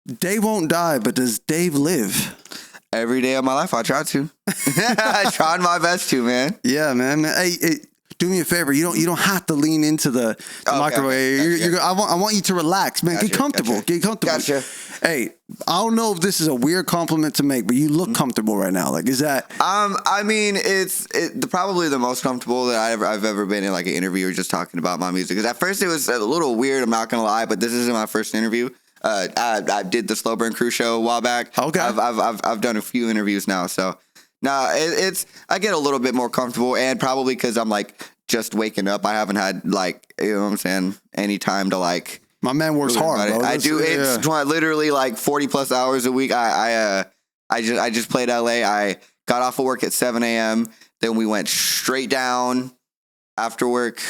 Dave won't die, but does Dave live? Every day of my life, I try to. I tried my best to, man. Yeah, man. Hey, do me a favor. You don't have to lean into the microwave. Okay. Gotcha. I want you to relax, man. Gotcha. Get comfortable. Gotcha. Get comfortable. Gotcha. Hey, I don't know if this is a weird compliment to make, but you look comfortable right now. Like, is that? I mean, it's probably the most comfortable that I've ever been in, like an interview or just talking about my music. Because at first it was a little weird. I'm not gonna lie, but this isn't my first interview. I did the Slow Burn Crew show a while back. Okay. I've done a few interviews now, so I get a little bit more comfortable, and probably because I'm like just waking up. I haven't had like, you know what I'm saying, any time to like. My man works hard, bro. I do. It's literally like 40 plus hours a week. I just played LA. I got off of work at 7 a.m. Then we went straight down after work,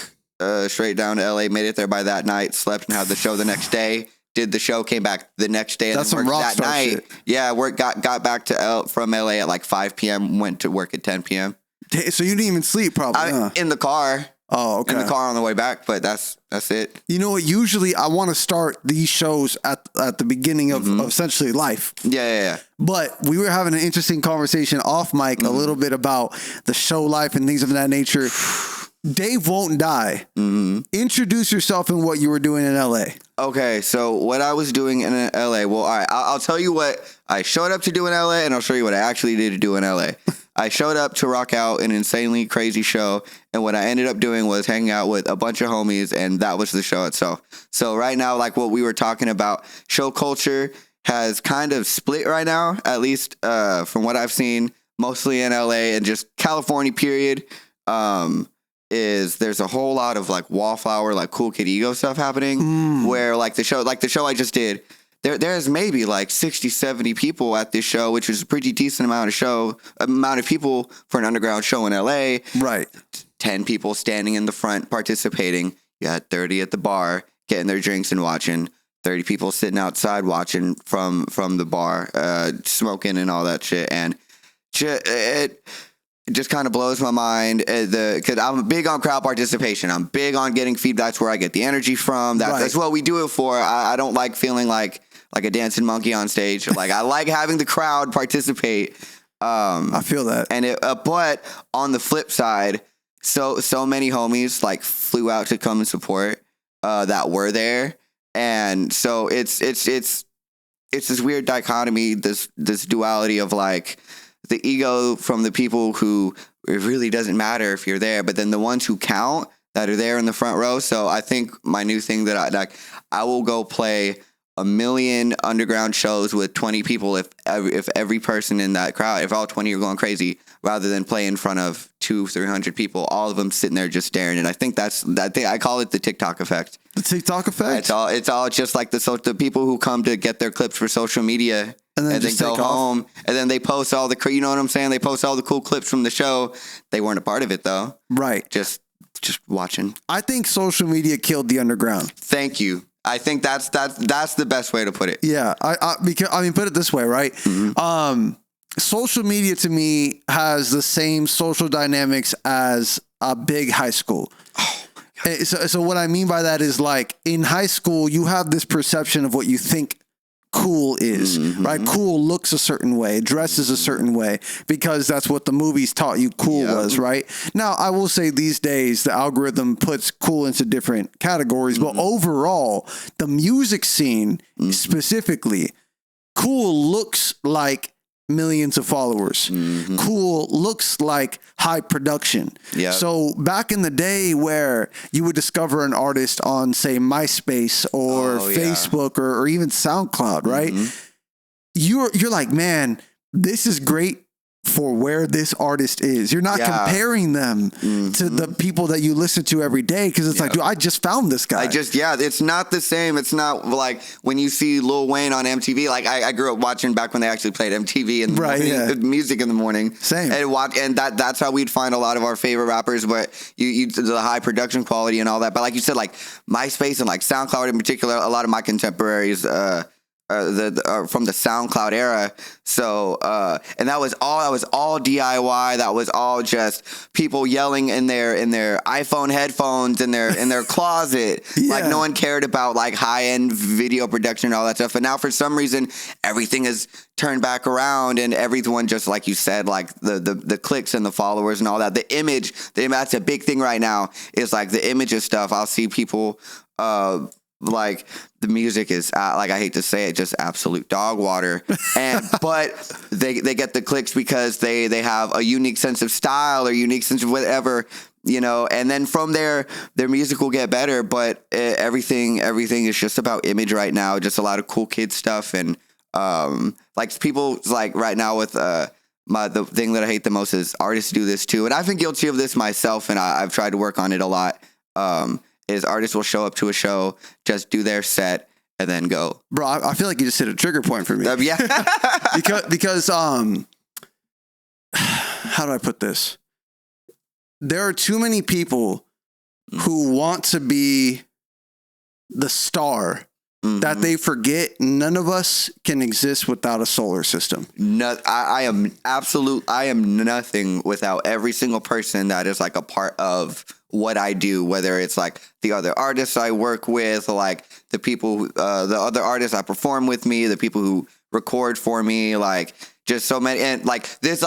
straight down to LA. Made it there by that night. Slept and had the show the next day. Did the show, came back the next day, and that's then some worked rock that night. Shit. Yeah, got back from LA at like 5 p.m. Went to work at 10 p.m. So you didn't even sleep, probably? In the car. Oh, okay. In the car on the way back, but that's it. You know what? Usually, I want to start these shows at the beginning of essentially life. Yeah. But we were having an interesting conversation off mic a little bit about the show life and things of that nature. Dave Won't Die. Introduce yourself and what you were doing in LA. Okay, so what I was doing in LA, well, all right, I'll tell you what I showed up to do in LA, and I'll show you what I actually did to do in LA. I showed up to rock out an insanely crazy show, and what I ended up doing was hanging out with a bunch of homies, and that was the show itself. So right now, like what we were talking about, show culture has kind of split right now, at least from what I've seen, mostly in LA and just California, period. There's a whole lot of like wallflower, like cool kid ego stuff happening where like the show I just did, there's maybe like 60, 70 people at this show, which is a pretty decent amount of people for an underground show in LA. Right. 10 people standing in the front participating. You had 30 at the bar getting their drinks and watching. 30 people sitting outside watching from the bar, smoking and all that shit. And it just kind of blows my mind because I'm big on crowd participation. I'm big on getting feedback. That's where I get the energy from. That's what we do it for. I don't like feeling like a dancing monkey on stage. Like I like having the crowd participate. I feel that. And but on the flip side, so many homies like flew out to come and support that were there, and so it's this weird dichotomy, this duality of like the ego from the people who it really doesn't matter if you're there, but then the ones who count that are there in the front row. So I think my new thing that I will go play 1 million underground shows with 20 people if every person in that crowd, if all 20 are going crazy, rather than play in front of 200-300 people, all of them sitting there just staring. And I think I call it the TikTok effect. The TikTok effect? It's all just like the people who come to get their clips for social media and then go home and then they post all the, you know what I'm saying? They post all the cool clips from the show. They weren't a part of it though. Right. Just watching. I think social media killed the underground. Thank you. I think that's the best way to put it. Yeah, because put it this way, right? Social media to me has the same social dynamics as a big high school. Oh, so what I mean by that is like in high school, you have this perception of what you think cool is, right? Cool looks a certain way, dresses a certain way, because that's what the movies taught you cool was, right? Now, I will say these days, the algorithm puts cool into different categories, but overall, the music scene specifically, cool looks like millions of followers. Cool looks like high production. Yeah. So back in the day where you would discover an artist on, say, MySpace or Facebook or even SoundCloud, right? You're like, man, this is great for where this artist is. You're not comparing them to the people that you listen to every day because it's like, dude, I just found this guy. It's not the same. It's not like when you see Lil Wayne on MTV. Like I grew up watching back when they actually played MTV and music in the morning. Same. And that's how we'd find a lot of our favorite rappers. But you the high production quality and all that. But like you said, like MySpace and like SoundCloud in particular, a lot of my contemporaries from the SoundCloud era. So and that was all DIY. That was all just people yelling in their iPhone headphones in their closet. Yeah. Like no one cared about like high-end video production and all that stuff. And now for some reason everything is turned back around, and everyone, just like you said, like the clicks and the followers and all that. The image, that's a big thing right now, is like the image of stuff. I'll see people like the music is like, I hate to say it, just absolute dog water, but they get the clicks because they have a unique sense of style or unique sense of whatever, and then from there their music will get better. But everything is just about image right now. Just a lot of cool kid stuff, and like people like right now with the thing that I hate the most is artists do this too, and I've been guilty of this myself, and I've tried to work on it a lot. Is artists will show up to a show, just do their set, and then go. Bro, I feel like you just hit a trigger point for me. Yeah. because how do I put this? There are too many people who want to be the star that they forget none of us can exist without a solar system. No, I am nothing without every single person that is like a part of what I do, whether it's like the other artists I work with, like the people, the other artists I perform with me, the people who record for me, like just so many. And like this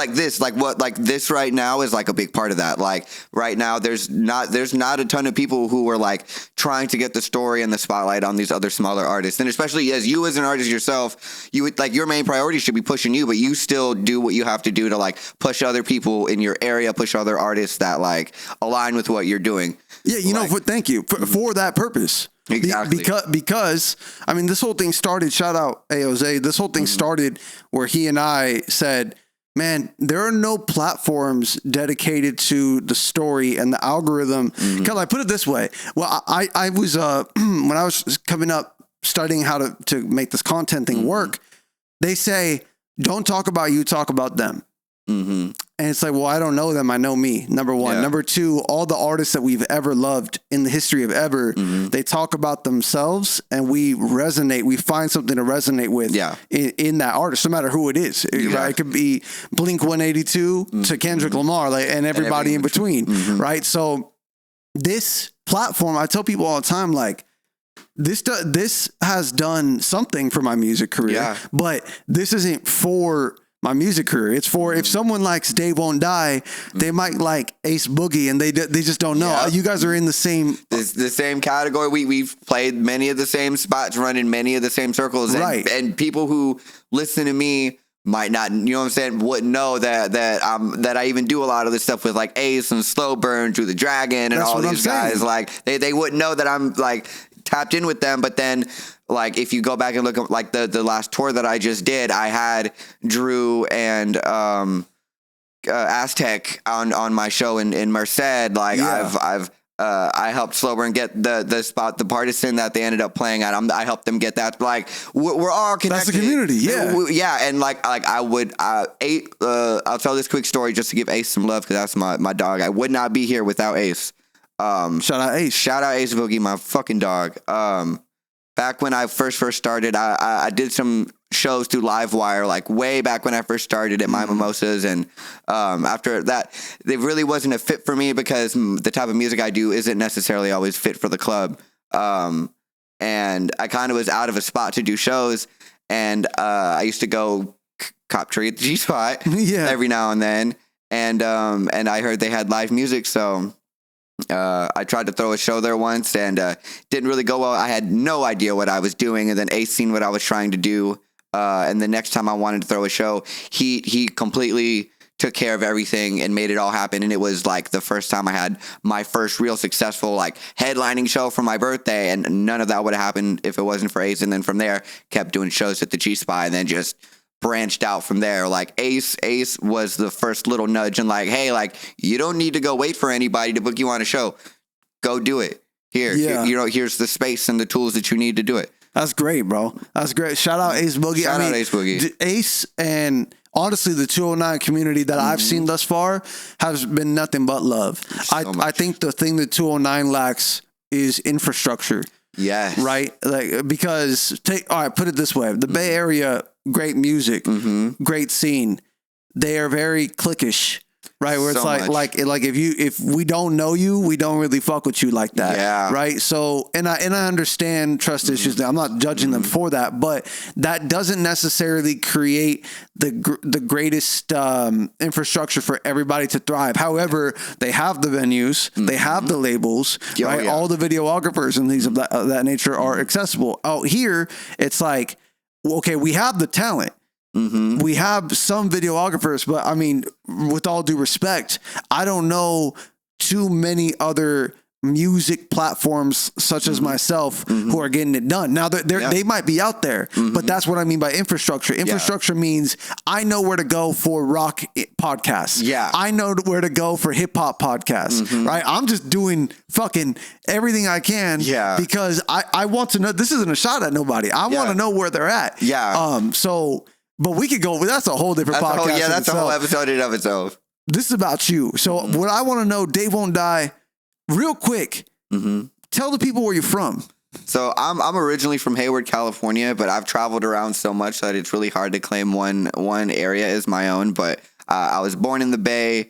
right now is like a big part of that. Like right now there's not a ton of people who are like trying to get the story and the spotlight on these other smaller artists. And especially as you as an artist yourself, you would like, your main priority should be pushing you, but you still do what you have to do to like push other people in your area, push other artists that like align with what you're doing. Yeah, thank you for that purpose. Exactly. Because I mean, this whole thing started, shout out AOZ, this whole thing started where he and I said, man, there are no platforms dedicated to the story and the algorithm. Because I put it this way. Well, I was, when I was coming up studying how to make this content thing work, they say, don't talk about you, talk about them. And it's like, well, I don't know them. I know me. Number one. Yeah. Number two, all the artists that we've ever loved in the history of ever, they talk about themselves, and we resonate. We find something to resonate with in that artist, no matter who it is. Right? It could be Blink 182 to Kendrick Lamar, like, and everybody in between. Right? So this platform, I tell people all the time, like, this has done something for my music career, but this isn't for my music career. It's for, if someone likes Dave Won't Die, they might like Ace Boogie, and they just don't know. You guys are in the same category. We've played many of the same spots, run in many of the same circles, and people who listen to me might not, you know what I'm saying, wouldn't know that I even do a lot of this stuff with like Ace and Slow Burn, Drew the Dragon, and all these guys. Like they wouldn't know that I'm like tapped in with them. But then, like, if you go back and look at like the last tour that I just did, I had Drew and Aztec on my show in Merced. Like I helped Slow Burn get the spot, the Partisan that they ended up playing at. I helped them get that. Like we're all connected. That's the community, and I'll tell this quick story just to give Ace some love, because that's my dog. I would not be here without Ace. Shout out Ace Boogie, my fucking dog. Back when I first started, I did some shows through Livewire, like way back when I first started at My Mimosas, and after that, it really wasn't a fit for me, because the type of music I do isn't necessarily always fit for the club. And I kind of was out of a spot to do shows, and I used to go cop tree at the G-Spot every now and then, and I heard they had live music, so I tried to throw a show there once, and didn't really go well. I had no idea what I was doing, and then Ace seen what I was trying to do, and the next time I wanted to throw a show, he completely took care of everything and made it all happen. And it was like the first time I had my first real successful like headlining show for my birthday, and none of that would have happened if it wasn't for Ace. And then from there, kept doing shows at the G-Spot, and then just branched out from there. Like Ace was the first little nudge, and like, hey, like, you don't need to go wait for anybody to book you on a show. Go do it. Here, here's the space and the tools that you need to do it. That's great, bro. That's great. Shout out Ace Boogie. Shout out Ace Boogie. Ace, and honestly, the 209 community that I've seen thus far has been nothing but love. I think the thing that 209 lacks is infrastructure. Yes. Right? Like, because put it this way. The Bay Area, great music, great scene. They are very cliquish. Right, where it's So like if we don't know you, we don't really fuck with you like that. Yeah. Right. So and I understand trust issues. I'm not judging them for that, but that doesn't necessarily create the greatest infrastructure for everybody to thrive. However, they have the venues, they have the labels, right? Yeah. All the videographers and things of that nature are accessible. Out here, it's like, okay, we have the talent. We have some videographers, but I mean, with all due respect, I don't know too many other music platforms such as myself who are getting it done. Now they might be out there, but that's what I mean by infrastructure. Infrastructure means I know where to go for rock podcasts. Yeah. I know where to go for hip hop podcasts, right? I'm just doing fucking everything I can because I want to know. This isn't a shot at nobody. I want to know where they're at. Yeah. But we could go, that's a whole different podcast. That's a whole episode in of itself. This is about you. So what I want to know, Dave Won't Die, real quick, tell the people where you're from. So I'm originally from Hayward, California, but I've traveled around so much that it's really hard to claim one area as my own. But I was born in the Bay,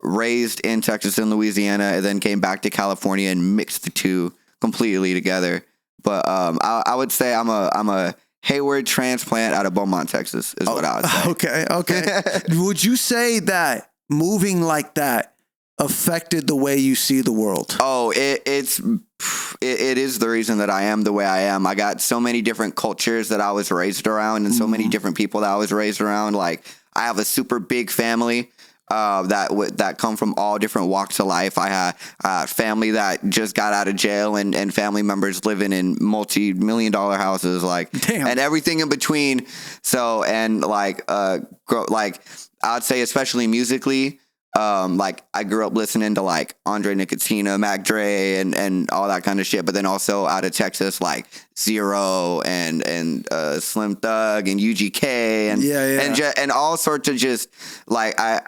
raised in Texas and Louisiana, and then came back to California and mixed the two completely together. But I would say I'm a Hayward transplant out of Beaumont, Texas is what I would say. Okay. Would you say that moving like that affected the way you see the world? Oh, it is the reason that I am the way I am. I got so many different cultures that I was raised around and so many different people that I was raised around. Like, I have a super big family that come from all different walks of life. I had family that just got out of jail and family members living in multi-million-dollar houses, like, damn, and everything in between. So, and I'd say especially musically, like I grew up listening to like Andre Nickatina, Mac Dre, and all that kind of shit. But then also out of Texas, like Zero and Slim Thug and UGK and all sorts of just like I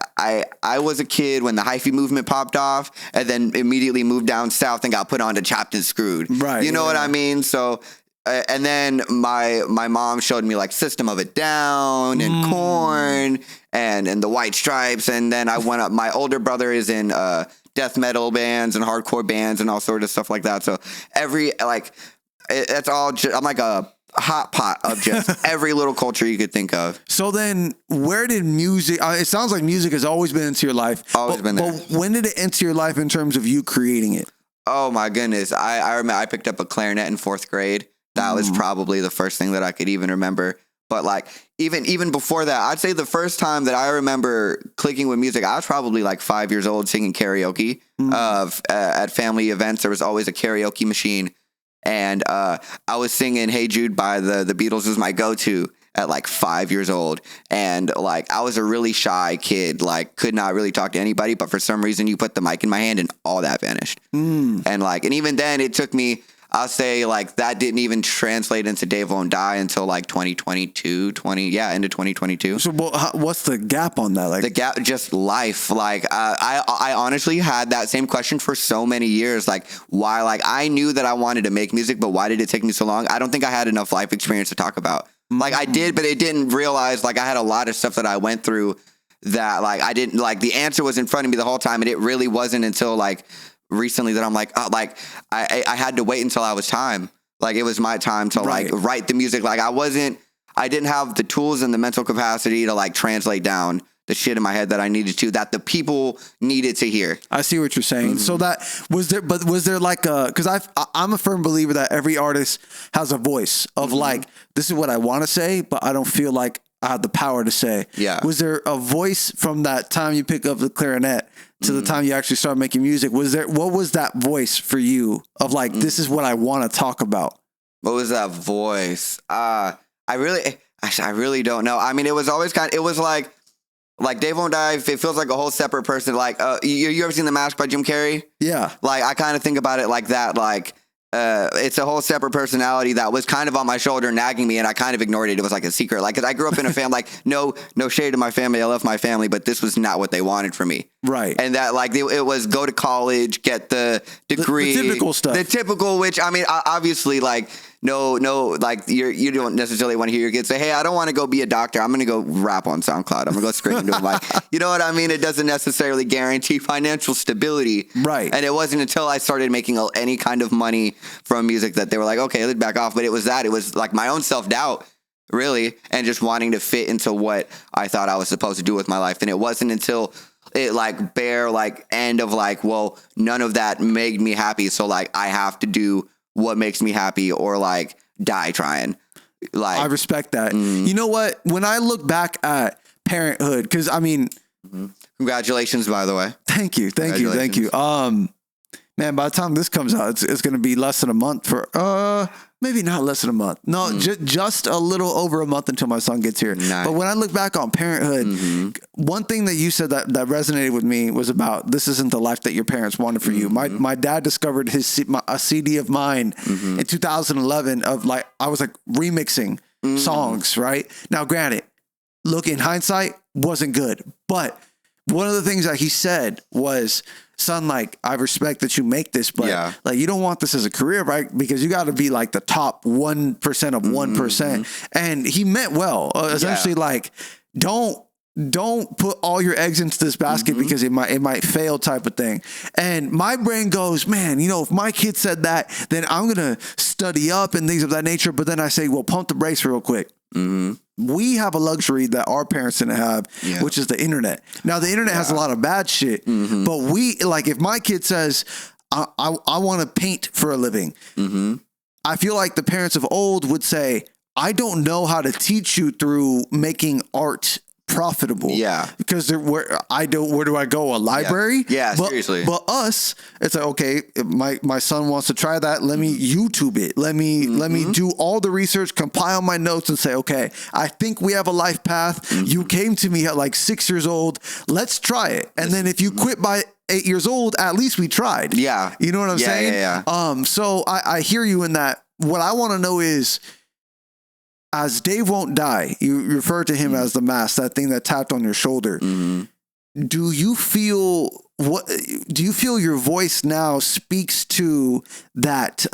was a kid when the hyphy movement popped off, and then immediately moved down south and got put on to Chopped and Screwed. Right, you know what I mean? So. And then my mom showed me like System of a Down and Korn and the White Stripes, and then I went up. My older brother is in death metal bands and hardcore bands and all sorts of stuff like that. So it's all just, I'm like a hot pot of just every little culture you could think of. So then, where did music? It sounds like music has always been into your life. Always been there. But when did it enter your life in terms of you creating it? Oh my goodness! I remember I picked up a clarinet in 4th grade. That was probably the first thing that I could even remember. But like even before that, I'd say the first time that I remember clicking with music, I was probably like 5 years old singing karaoke. At family events, there was always a karaoke machine, and I was singing "Hey Jude" by the Beatles was my go-to at like 5 years old. And like I was a really shy kid, like could not really talk to anybody. But for some reason, you put the mic in my hand, and all that vanished. And even then, it took me. I'll say like that didn't even translate into Dave Won't Die until like 2022, into 2022. So what's the gap on that? Like the gap, just life. Like I honestly had that same question for so many years. Like why? Like I knew that I wanted to make music, but why did it take me so long? I don't think I had enough life experience to talk about. Like I did, but it didn't realize like I had a lot of stuff that I went through that like I didn't like the answer was in front of me the whole time, and it really wasn't until like recently that I'm like, I had to wait until I was time. Like it was my time to like write the music. Like I didn't have the tools and the mental capacity to like translate down the shit in my head that I needed to, that the people needed to hear. I see what you're saying. So that was there like cause I'm a firm believer that every artist has a voice of like, this is what I want to say, but I don't feel like I have the power to say. Yeah. Was there a voice from that time you pick up the clarinet to the time you actually started making music? What was that voice for you of like, this is what I want to talk about? What was that voice? I really don't know. I mean, it was always it was like Dave Won't Die, it feels like a whole separate person. Like, you ever seen The Mask by Jim Carrey? Yeah. Like, I kind of think about it like that. Like, it's a whole separate personality that was kind of on my shoulder nagging me, and I kind of ignored it. It was like a secret. Like, 'cause I grew up in a family, like, no shade to my family. I love my family, but this was not what they wanted from me. Right. And that, like, it was go to college, get the degree. The typical stuff. The typical, which, I mean, obviously, like, no, like, you don't necessarily want to hear your kids say, hey, I don't want to go be a doctor. I'm going to go rap on SoundCloud. I'm going to go scream into a mic. You know what I mean? It doesn't necessarily guarantee financial stability. Right. And it wasn't until I started making any kind of money from music that they were like, okay, let's back off. But it was like my own self-doubt, really, and just wanting to fit into what I thought I was supposed to do with my life. And it wasn't until it, like, end of, like, well, none of that made me happy. So, like, I have to do what makes me happy, or, like, die trying. Like, I respect that. You know what? When I look back at parenthood, because I mean, congratulations, by the way. Thank you. Man, by the time this comes out, it's going to be less than a month for, maybe not less than a month. No, just a little over a month until my son gets here. Nice. But when I look back on parenthood, one thing that you said that resonated with me was about, this isn't the life that your parents wanted for you. My dad discovered a CD of mine in 2011 of, like, I was, like, remixing songs, right? Now, granted, look, in hindsight, wasn't good. But one of the things that he said was, son, like, I respect that you make this, but like, you don't want this as a career, right? Because you got to be, like, the top 1% of 1%. And he meant well, essentially, like, don't put all your eggs into this basket because it might fail, type of thing. And my brain goes, man, you know, if my kid said that, then I'm going to study up and things of that nature. But then I say, well, pump the brakes real quick. We have a luxury that our parents didn't have, which is the internet. Now, the internet has a lot of bad shit, but if my kid says, I want to paint for a living, I feel like the parents of old would say, I don't know how to teach you through making art profitable. Yeah. Because where do I go? A library? Yeah, seriously. But us, it's like, okay, my son wants to try that. Let me YouTube it. Let me do all the research, compile my notes, and say, okay, I think we have a life path. You came to me at, like, 6 years old. Let's try it. And then if you quit by 8 years old, at least we tried. Yeah. You know what I'm saying? Yeah. So I hear you in that. What I want to know is, as Dave Won't Die, you refer to him as the mask, that thing that tapped on your shoulder. Do you feel your voice now speaks to that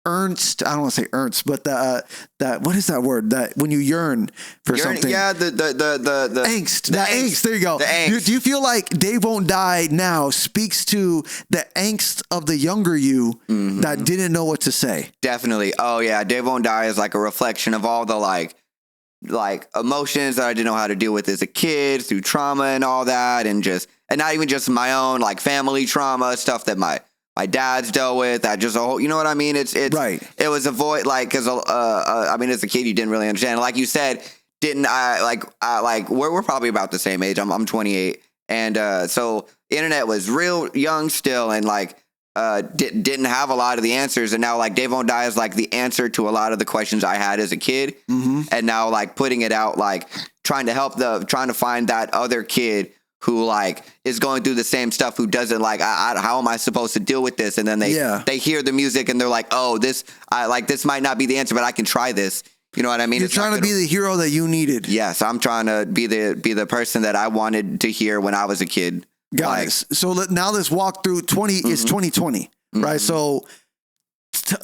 Ernst, I don't want to say Ernst, but that what is that word? That when you yearn for something. Yeah, the angst. The angst. There you go. The angst. Do you feel like Dave Won't Die now speaks to the angst of the younger you that didn't know what to say? Definitely. Oh yeah, Dave Won't Die is like a reflection of all the like emotions that I didn't know how to deal with as a kid, through trauma and all that, and not even just my own, like, family trauma, stuff that my dad's dealt with, that just a whole, you know what I mean? It's right. It was a void, like, cause I mean, as a kid, you didn't really understand. Like you said, we're probably about the same age. I'm 28. And, so internet was real young still, and, like, didn't have a lot of the answers. And now, like, Dave Won't Die is, like, the answer to a lot of the questions I had as a kid. And now, like, putting it out, like, trying to find that other kid who, like, is going through the same stuff, who doesn't, like, how am I supposed to deal with this? And then they hear the music and they're like, oh, this might not be the answer, but I can try this. You know what I mean? You're trying to be the hero that you needed. Yes, I'm trying to be the person that I wanted to hear when I was a kid. Guys, so now let's walk through 2020, right? So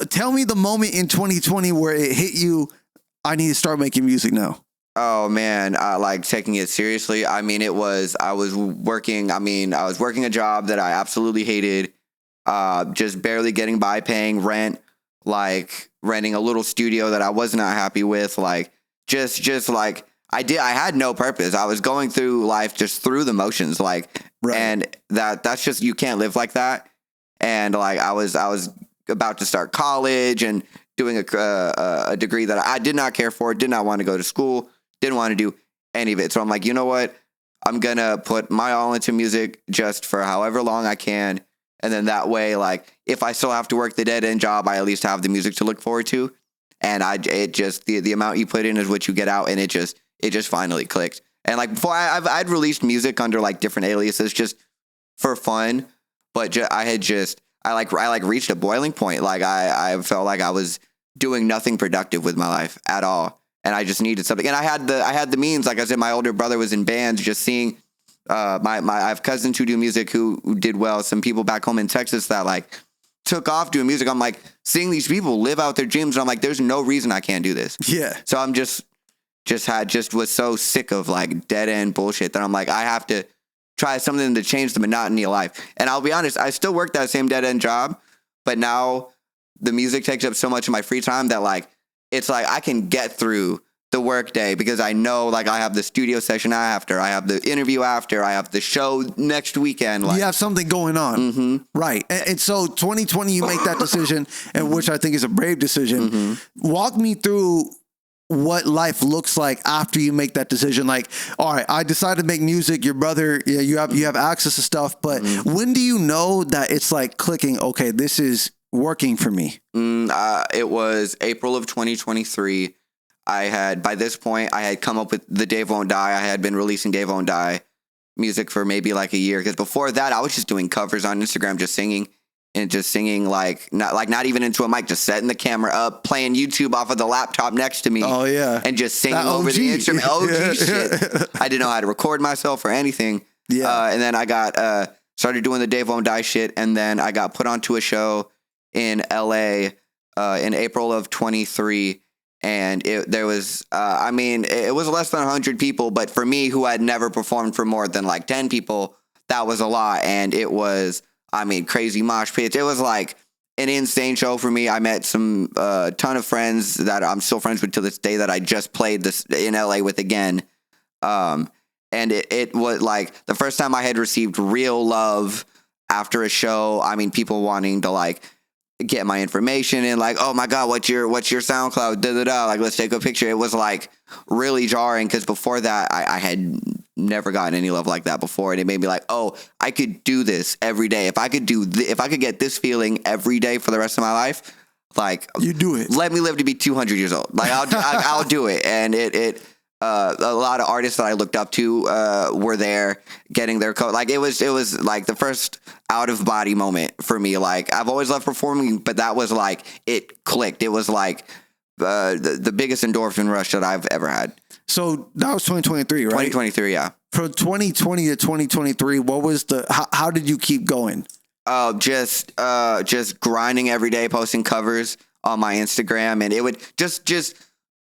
tell me the moment in 2020 where it hit you, I need to start making music now. Oh man, like, taking it seriously. I mean, I was working a job that I absolutely hated, just barely getting by, paying rent, like, renting a little studio that I was not happy with, like, just like, I had no purpose. I was going through life just through the motions, like, right. And that's just, you can't live like that. And, like, I was about to start college and doing a degree that I did not care for, did not want to go to school, didn't want to do any of it. So I'm like, you know what? I'm going to put my all into music just for however long I can. And then that way, like, if I still have to work the dead end job, I at least have the music to look forward to. And the amount you put in is what you get out. And it just finally clicked. And, like, before I'd released music under, like, different aliases just for fun. But I I reached a boiling point. Like I felt like I was doing nothing productive with my life at all. And I just needed something. And I had the means. Like I said, my older brother was in bands, just seeing I have cousins who do music who did well. Some people back home in Texas that like took off doing music. I'm like seeing these people live out their dreams. And I'm like, there's no reason I can't do this. Yeah. So I'm just was so sick of like dead end bullshit that I'm like, I have to try something to change the monotony of life. And I'll be honest, I still work that same dead end job, but now the music takes up so much of my free time that like, it's like I can get through the work day because I know like I have the studio session after, I have the interview after, I have the show next weekend. Like, you have something going on. mm-hmm. Right. And so 2020, you make that decision, and which I think is a brave decision. Mm-hmm. Walk me through what life looks like after you make that decision. Like, all right, I decided to make music. Your brother, yeah, you have access to stuff, but when do you know that it's like clicking? Okay, this is working for me. It was April of 2023. By this point, I had come up with the Dave Won't Die. I had been releasing Dave Won't Die music for maybe like a year. Because before that, I was just doing covers on Instagram, just singing like not even into a mic, just setting the camera up, playing YouTube off of the laptop next to me. Oh yeah, and just singing over the instrument. OG shit. I didn't know how to record myself or anything. Yeah, and then I got started doing the Dave Won't Die shit, and then I got put onto a show in LA in April of 23. And it was less than 100 people, but for me, who had never performed for more than like 10 people, that was a lot. And it was, crazy mosh pits. It was like an insane show for me. I met some ton of friends that I'm still friends with to this day that I just played this in LA with again. And it was like the first time I had received real love after a show. People wanting to like get my information and like, oh my God, what's your SoundCloud? Like, let's take a picture. It was like really jarring because before that, I had never gotten any love like that before, and it made me like, oh, I could do this every day. If I could if I could get this feeling every day for the rest of my life, like, you do it. Let me live to be 200 years old. Like, I'll do it. And a lot of artists that I looked up to were there getting their code. Like it was like the first out of body moment for me. Like I've always loved performing, but that was like it clicked. It was like the biggest endorphin rush that I've ever had. So that was 2023, right? 2023, yeah. From 2020 to 2023, what was how did you keep going? Just grinding every day, posting covers on my Instagram, and it would just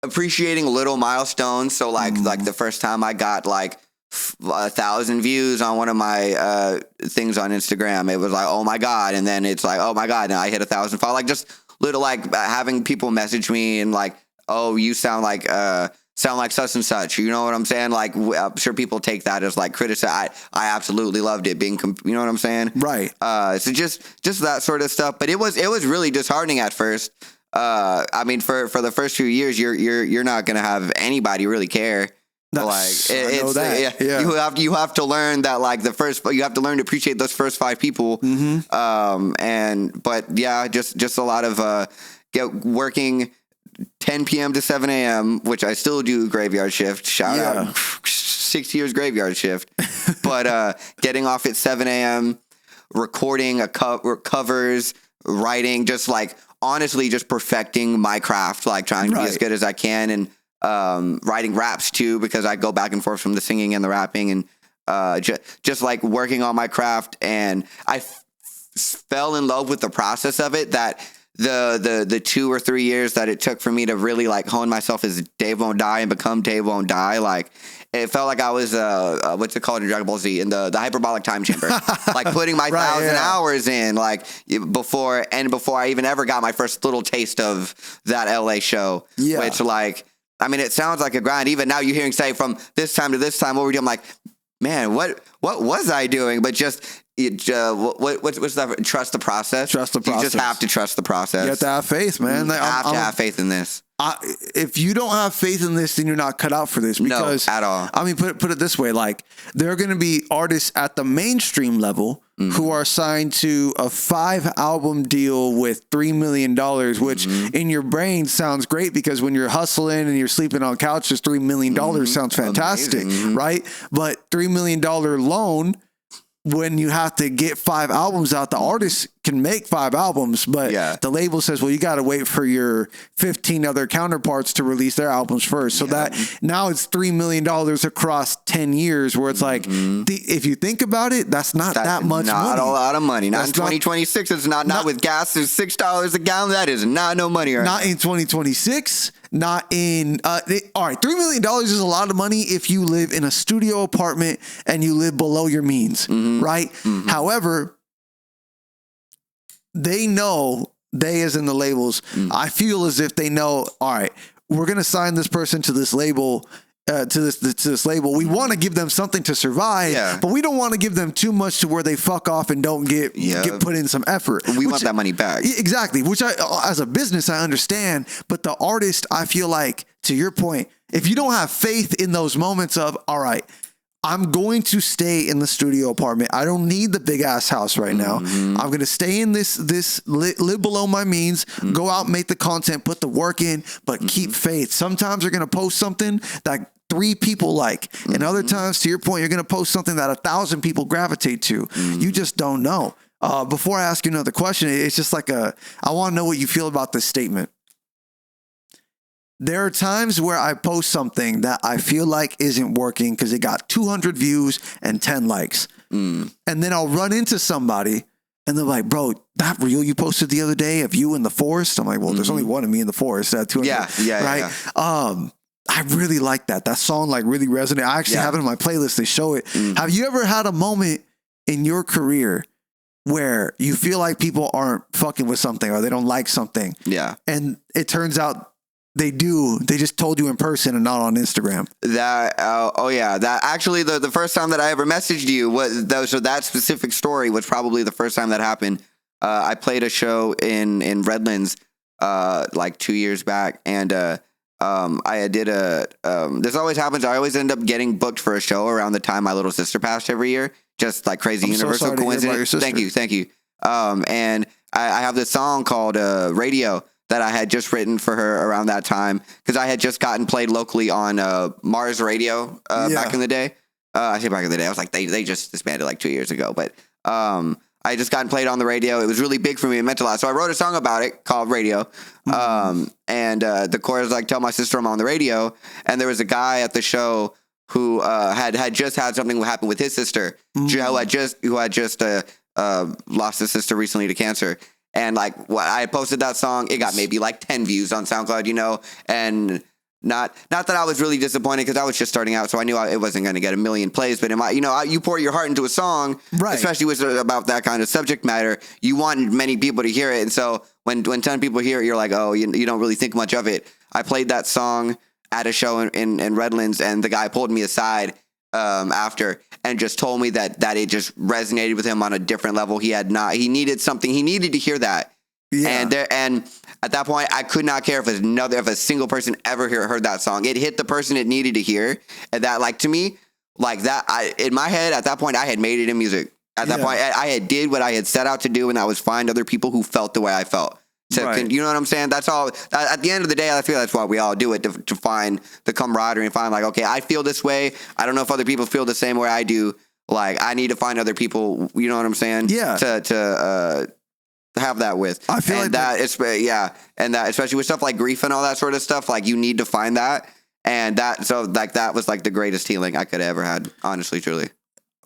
appreciating little milestones. So like the first time I got like 1,000 views on one of my things on Instagram, it was like, oh my God. And then it's like, oh my God. And I hit 1,000 followers. Like just little, like having people message me and like, oh, you sound like such and such. You know what I'm saying? Like, I'm sure people take that as like criticism. I absolutely loved it being, you know what I'm saying? Right. So just that sort of stuff. But it was really disheartening at first. For the first few years, you're not gonna have anybody really care. You have to learn that like you have to learn to appreciate those first 5 people. Mm-hmm. Just a lot of working 10 p.m. to 7 a.m., which I still do graveyard shift. Shout out 6 years graveyard shift. But getting off at 7 a.m., recording covers, writing, just like honestly just perfecting my craft, like trying to be as good as I can, and writing raps too, because I go back and forth from the singing and the rapping, and just like working on my craft. And I fell in love with the process of it, that the 2 or 3 years that it took for me to really like hone myself as Dave Won't Die and become Dave Won't Die, like it felt like I was what's it called in Dragon Ball Z, in the hyperbolic time chamber, like putting my 1,000 hours in, like before I even ever got my first little taste of that LA show, which like, it sounds like a grind. Even now you're hearing say from this time to this time, what we're doing, I'm like, man, what was I doing? But just what's that? Trust the process. Trust the process. You just have to trust the process. You have to have faith, man. You have to have faith in this. If you don't have faith in this, then you're not cut out for this. Because, no, at all. Put it this way: like there are going to be artists at the mainstream level who are signed to a 5-album deal with $3 million, which in your brain sounds great because when you're hustling and you're sleeping on couches, $3 million sounds fantastic, right? But $3 million loan when you have to get 5 albums out, the artist can make 5 albums, but the label says, well, you got to wait for your 15 other counterparts to release their albums first. So that now it's $3 million across 10 years, where it's like, if you think about it, that's not that much money. Not a lot of money. Not in 2026. It's not with gas is $6 a gallon. That is not no money. Right? Not in 2026. Not in, all right, $3 million is a lot of money if you live in a studio apartment and you live below your means, right? However, they know, they as in the labels, I feel as if they know, all right, we're going to sign this person to this label, to this label. We want to give them something to survive, but we don't want to give them too much to where they fuck off and don't get put in some effort. We want that money back. Exactly. Which I, as a business, I understand, but the artist, I feel like, to your point, if you don't have faith in those moments of, all right, I'm going to stay in the studio apartment. I don't need the big ass house right now. I'm going to stay in live below my means, go out, make the content, put the work in, but keep faith. Sometimes you're going to post something that 3 people like, and other times, to your point, you're going to post something that 1,000 people gravitate to. You just don't know. Before I ask you another question, it's just like I want to know what you feel about this statement. There are times where I post something that I feel like isn't working because it got 200 views and 10 likes. And then I'll run into somebody and they're like, bro, that reel you posted the other day of you in the forest? I'm like, well, there's only one of me in the forest. 200, right? I really like that. That song like really resonated. I actually have it in my playlist. They show it. Have you ever had a moment in your career where you feel like people aren't fucking with something or they don't like something? And it turns out they do. They just told you in person and not on Instagram. That actually the first time that I ever messaged you was that specific story was probably the first time that happened. I played a show in Redlands like 2 years back, and I did this always happens. I always end up getting booked for a show around the time my little sister passed every year. Just like crazy universal coincidence. Thank you. And I have this song called Radio that I had just written for her around that time, because I had just gotten played locally on Mars Radio back in the day. I say back in the day. I was like, they just disbanded like 2 years ago. But I had just gotten played on the radio. It was really big for me. It meant a lot. So I wrote a song about it called Radio. And the chorus like, tell my sister I'm on the radio. And there was a guy at the show who had just had something happen with his sister, who had just lost his sister recently to cancer. And like what I posted that song, it got maybe like 10 views on SoundCloud, and not that I was really disappointed because I was just starting out, so I knew it wasn't going to get 1 million plays. But you pour your heart into a song, especially with about that kind of subject matter, you want many people to hear it. And so when 10 people hear it, you're like, oh, you don't really think much of it. I played that song at a show in Redlands, and the guy pulled me aside after and just told me that it just resonated with him on a different level. He needed something. He needed to hear that. And at that point, I could not care if a single person ever heard that song. It hit the person it needed to hear. And that, like, to me, like that, in my head, at that point, I had made it in music. At that point, I had did what I had set out to do, and that was find other people who felt the way I felt. So, you know what I'm saying? That's all. At the end of the day, I feel that's why we all do it, to find the camaraderie and find like, okay, I feel this way. I don't know if other people feel the same way I do. Like, I need to find other people. You know what I'm saying? Yeah. To have that with. I feel like that. And that especially with stuff like grief and all that sort of stuff. Like, you need to find that, and that. So like that was like the greatest healing I could have ever had. Honestly, truly.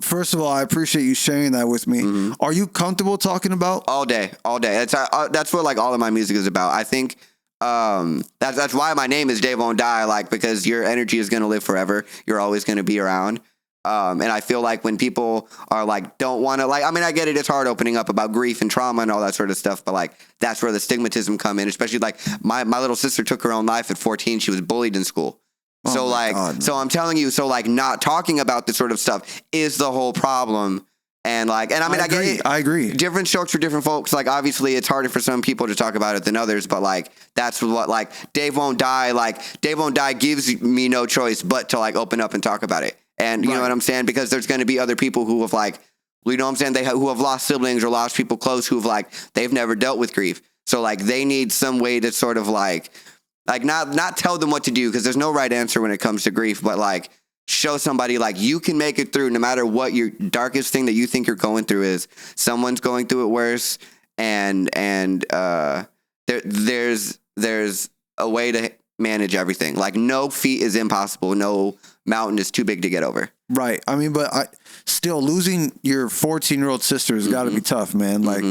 First of all, I appreciate you sharing that with me. Are you comfortable talking about? All day. That's what like all of my music is about. I think that's why my name is DaveWon'tDie, like, because your energy is going to live forever. You're always going to be around. And I feel like when people are like, don't want to, like, I mean, I get it. It's hard opening up about grief and trauma and all that sort of stuff. But like, that's where the stigmatism come in, especially like my little sister took her own life at 14. She was bullied in school. So like, so I'm telling you, so like not talking about this sort of stuff is the whole problem. And like, and I mean, I get it. I agree. Different strokes for different folks. Like, obviously it's harder for some people to talk about it than others, but like, that's what like Dave Won't Die, like Dave Won't Die gives me no choice but to like open up and talk about it. And you know what I'm saying? Because there's going to be other people who have like, you know what I'm saying? Who have lost siblings or lost people close who've like, they've never dealt with grief. So like they need some way to sort of like not tell them what to do, because there's no right answer when it comes to grief, but like show somebody like you can make it through no matter what your darkest thing that you think you're going through is. Someone's going through it worse, and there's a way to manage everything. Like no feat is impossible. No mountain is too big to get over. Right. I mean, but still losing your 14-year-old sister has got to be tough, man. Like,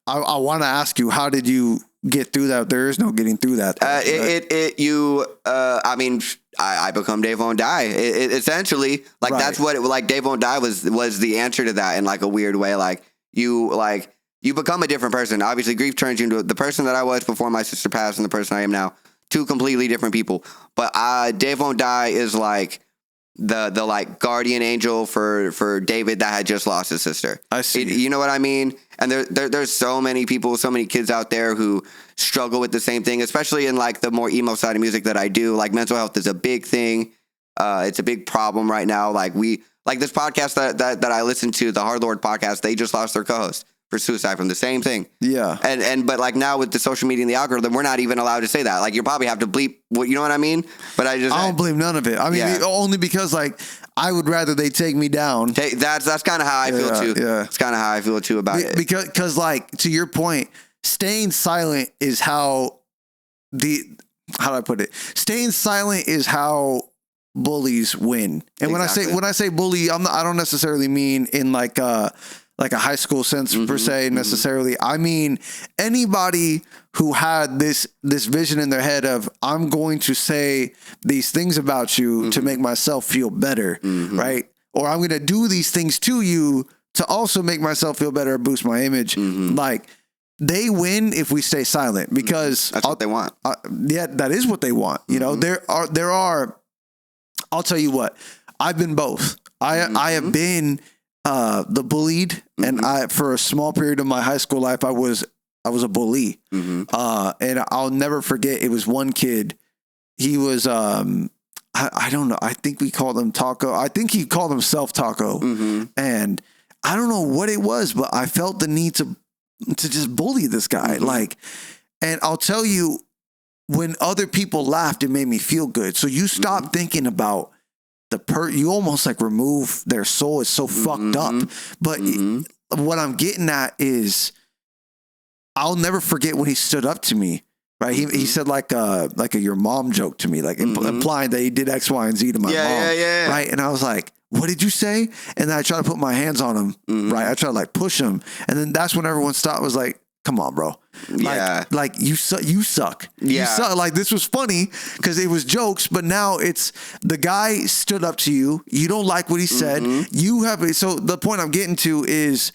I want to ask you, how did you get through that? There is no getting through that. I mean, I become DaveWon'tDie. Essentially, like that's what DaveWon'tDie was the answer to that in like a weird way. Like you become a different person. Obviously, grief turns you into the person that I was before my sister passed and the person I am now. Two completely different people. But DaveWon'tDie is like the like guardian angel for David that had just lost his sister. I see. You know what I mean? And there's so many people, so many kids out there who struggle with the same thing, especially in like the more emo side of music that I do. Like mental health is a big thing. It's a big problem right now. Like this podcast that I listen to, the Hard Lord podcast, they just lost their co-host for suicide from the same thing. Yeah. But like now with the social media and the algorithm, we're not even allowed to say that. Like you probably have to bleep what, you know what I mean? But I don't blame none of it. I mean, only because like I would rather they take me down. That's kind of how I feel too. Yeah. It's kind of how I feel too about it. Because like to your point, staying silent is how do I put it? Staying silent is how bullies win. And Exactly. when I say bully, I don't necessarily mean in like a high school sense per se necessarily. I mean, anybody who had this vision in their head of, I'm going to say these things about you to make myself feel better, right? Or I'm going to do these things to you to also make myself feel better or boost my image. Like, they win if we stay silent because that's what they want. Yeah, that is what they want. You know, there are, I'll tell you what, I've been both. I have been the bullied, and for a small period of my high school life, I was a bully. And I'll never forget. It was one kid. He was I don't know. I think we called him Taco. I think he called himself Taco. And I don't know what it was, but I felt the need to just bully this guy. Like, and I'll tell you, when other people laughed, it made me feel good. So you stop thinking about you almost like remove their soul. It's so fucked up. But what I'm getting at is, I'll never forget when he stood up to me. Right, he said like a your mom joke to me, like implying that he did X, Y, and Z to my mom. Yeah. Right, and I was like, "What did you say?" And then I tried to put my hands on him. Right, I tried to like push him, and then that's when everyone stopped. Was like, "Come on, bro." Like you suck. You suck. Like, this was funny because it was jokes, but now it's the guy stood up to you. You don't like what he said. You have so the point I'm getting to is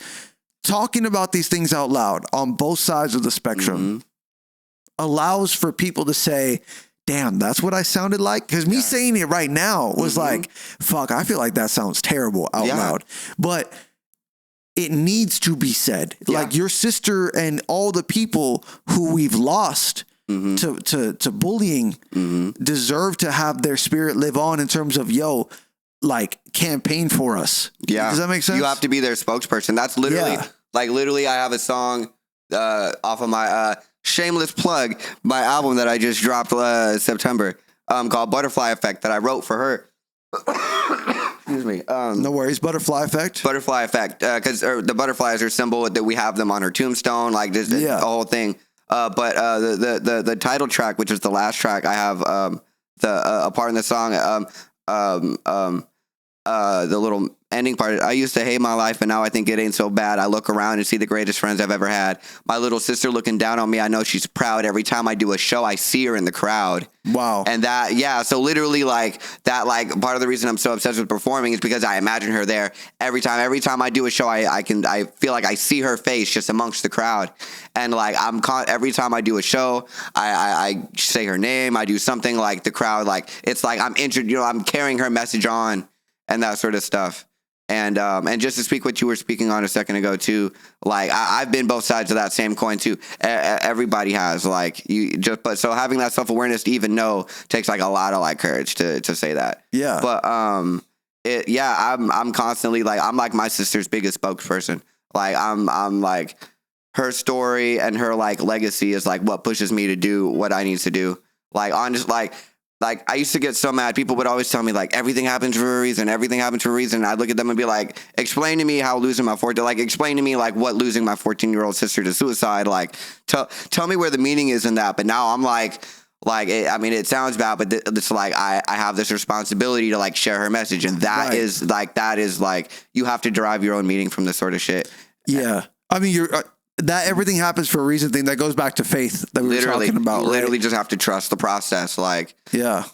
talking about these things out loud on both sides of the spectrum allows for people to say, damn, that's what I sounded like. Because me saying it right now was like, fuck, I feel like that sounds terrible out loud. But it needs to be said. Like, your sister and all the people who we've lost to bullying deserve to have their spirit live on in terms of, like, campaign for us. Yeah. Does that make sense? You have to be their spokesperson. That's literally, literally I have a song off of my shameless plug, my album that I just dropped September, called Butterfly Effect, that I wrote for her. Excuse me. No worries. Butterfly Effect. Butterfly Effect, because the butterflies are symbol that we have them on her tombstone, like this, the whole thing. But the title track, which is the last track, I have a part in the song, the little ending part. I used to hate my life, and now I think it ain't so bad. I look around and see the greatest friends I've ever had. My little sister looking down on me. I know she's proud. Every time I do a show, I see her in the crowd. Wow. And so literally, like, that, like, part of the reason I'm so obsessed with performing is because I imagine her there every time I do a show. I feel like I see her face just amongst the crowd. And like, every time I do a show, I say her name. I do something, like, the crowd, like, it's like I'm I'm carrying her message on and that sort of stuff. And just to speak what you were speaking on a second ago too, like, I've been both sides of that same coin too. Everybody has, like, so having that self-awareness to even know takes, like, a lot of, like, courage to say that. Yeah. But I'm constantly, like, I'm like my sister's biggest spokesperson. Like, I'm like, her story and her, like, legacy is, like, what pushes me to do what I need to do. Like, honest, like, like I used to get so mad. People would always tell me like everything happens for a reason. Everything happens for a reason. And I'd look at them and be like, explain to me how losing my explain to me like what losing my 14-year-old sister to suicide. Like tell me where the meaning is in that. But now I'm like it sounds bad, but it's like I have this responsibility to like share her message, and that is like you have to derive your own meaning from this sort of shit. Yeah, I mean you're. That everything happens for a reason thing that goes back to faith that we were talking about. Literally just have to trust the process. Like, yeah,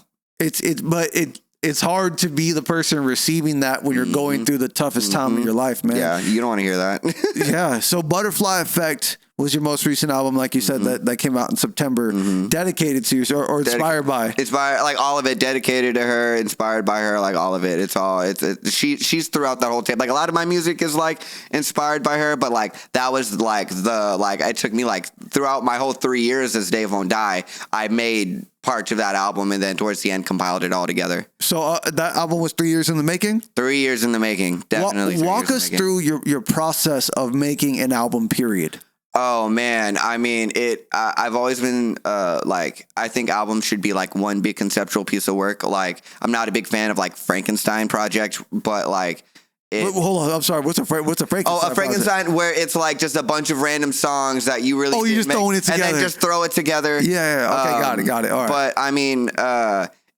it's hard to be the person receiving that when you're going through the toughest time of your life, man. Yeah, you don't want to hear that. Yeah. So Butterfly Effect was your most recent album, like you said, that came out in September, dedicated to you or inspired by? Inspired, like all of it, dedicated to her, inspired by her, like all of it. It's all, she's throughout that whole tape. Like a lot of my music is like inspired by her, but like that was like it took me like throughout my whole 3 years as DaveWon'tDie, I made parts of that album and then towards the end compiled it all together. So that album was 3 years in the making? 3 years in the making, definitely. Walk us through your process of making an album, period. Oh man, I mean I've always been like I think albums should be like one big conceptual piece of work. Like I'm not a big fan of like Frankenstein project, but like hold on, I'm sorry. What's a Frankenstein? Oh, a Frankenstein project? Where it's like just a bunch of random songs that you really you just throwing it together and then just throw it together. Yeah. Okay, got it. All right. But I mean,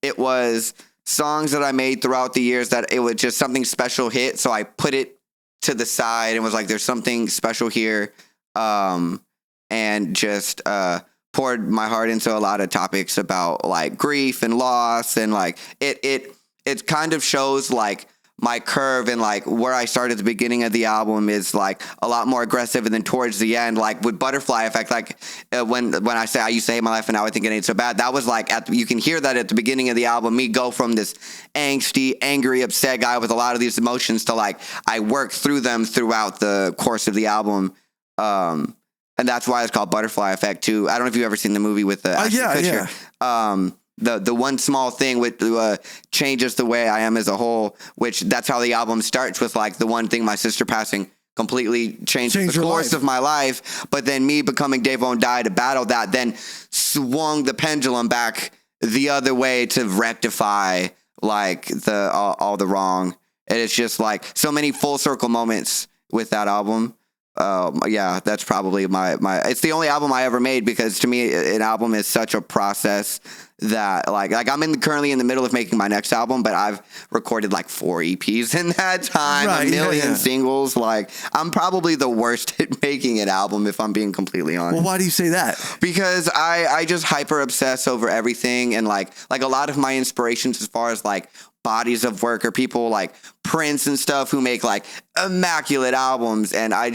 it was songs that I made throughout the years that it was just something special hit, so I put it to the side and was like, "There's something special here." And just poured my heart into a lot of topics about like grief and loss, and like it kind of shows like my curve, and like where I started at the beginning of the album is like a lot more aggressive, and then towards the end, like with Butterfly Effect, like when I say I used to hate my life and now I think it ain't so bad, that was like you can hear that at the beginning of the album, me go from this angsty, angry, upset guy with a lot of these emotions to like I work through them throughout the course of the album. And that's why it's called Butterfly Effect too. I don't know if you've ever seen the movie with the Fisher. The one small thing with changes the way I am as a whole, which that's how the album starts with like the one thing, my sister passing completely changed the course of my life. But then me becoming DaveWon'tDie to battle that, then swung the pendulum back the other way to rectify like all the wrong. And it's just like so many full circle moments with that album. Yeah, that's probably my it's the only album I ever made, because to me an album is such a process that like I'm currently in the middle of making my next album, but I've recorded like 4 EPs in that time, a million singles. Like I'm probably the worst at making an album, if I'm being completely honest. Well, why do you say that? Because I just hyper obsess over everything, and like a lot of my inspirations as far as like bodies of work are people like Prince and stuff who make like immaculate albums, and I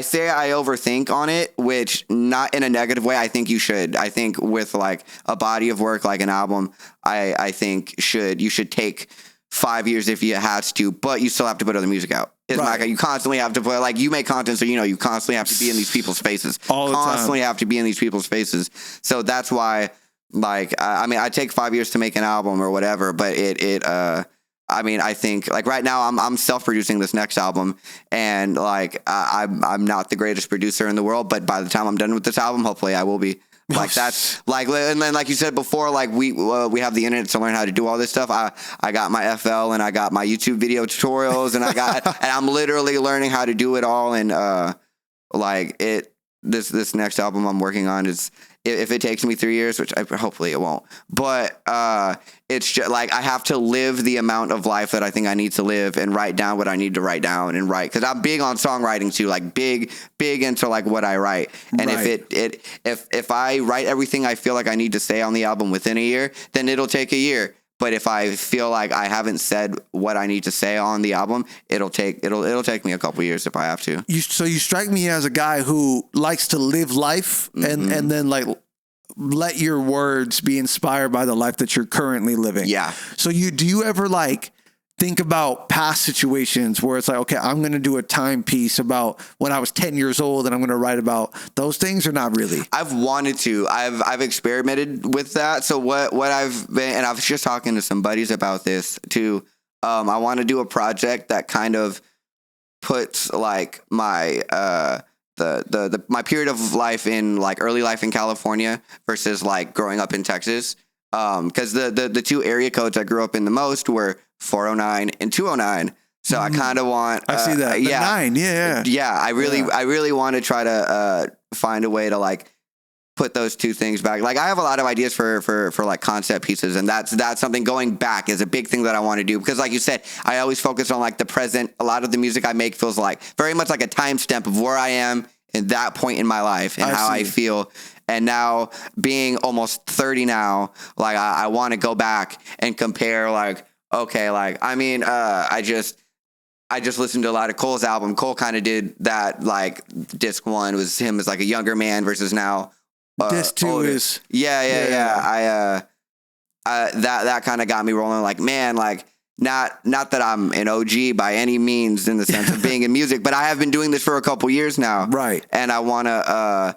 say I overthink on it, which not in a negative way. I think you should. I think with like a body of work like an album, I think you should take 5 years if you had to, but you still have to put other music out. It's like you constantly have to put, like, you make content, so you constantly have to be in these people's faces. All the time. Constantly have to be in these people's faces. So that's why. Like, I mean, I take 5 years to make an album or whatever, but I mean, I think like right now I'm self-producing this next album, and like I'm not the greatest producer in the world, but by the time I'm done with this album, hopefully I will be. Like that's like, and then like you said before, like we have the internet to learn how to do all this stuff. I got my FL and I got my YouTube video tutorials, and and I'm literally learning how to do it all, and this next album I'm working on is. If it takes me 3 years, which hopefully it won't, but it's just like I have to live the amount of life that I think I need to live, and write down what I need to write down, and write, because I'm big on songwriting too, like big into like what I write. And if I write everything I feel like I need to say on the album within a year, then it'll take a year. But if I feel like I haven't said what I need to say on the album, it'll take me a couple years if I have to. So you strike me as a guy who likes to live life, and then like let your words be inspired by the life that you're currently living. Yeah. So do you ever like think about past situations where it's like, okay, I'm going to do a timepiece about when I was 10 years old, and I'm going to write about those things, or not really? I've wanted to. I've experimented with that. So what I've been, and I was just talking to some buddies about this too. I want to do a project that kind of puts like my my period of life in like early life in California versus like growing up in Texas. Because the two area codes I grew up in the most were 409 and 209. So I kind of want. I see that. The 9, yeah. Yeah, I really want to try to find a way to like put those two things back. Like I have a lot of ideas for like concept pieces, and that's something going back is a big thing that I want to do, because like you said, I always focus on like the present. A lot of the music I make feels like very much like a timestamp of where I am in that point in my life and how I feel. And now being almost 30 now, like I want to go back and compare like, okay, like, I mean, I just listened to a lot of Cole's album. Cole kind of did that, like disc 1 was him as like a younger man versus now. Disc 2 older. Is. Yeah. That kind of got me rolling. Like, man, like not that I'm an OG by any means in the sense of being in music, but I have been doing this for a couple years now. Right. And I want to,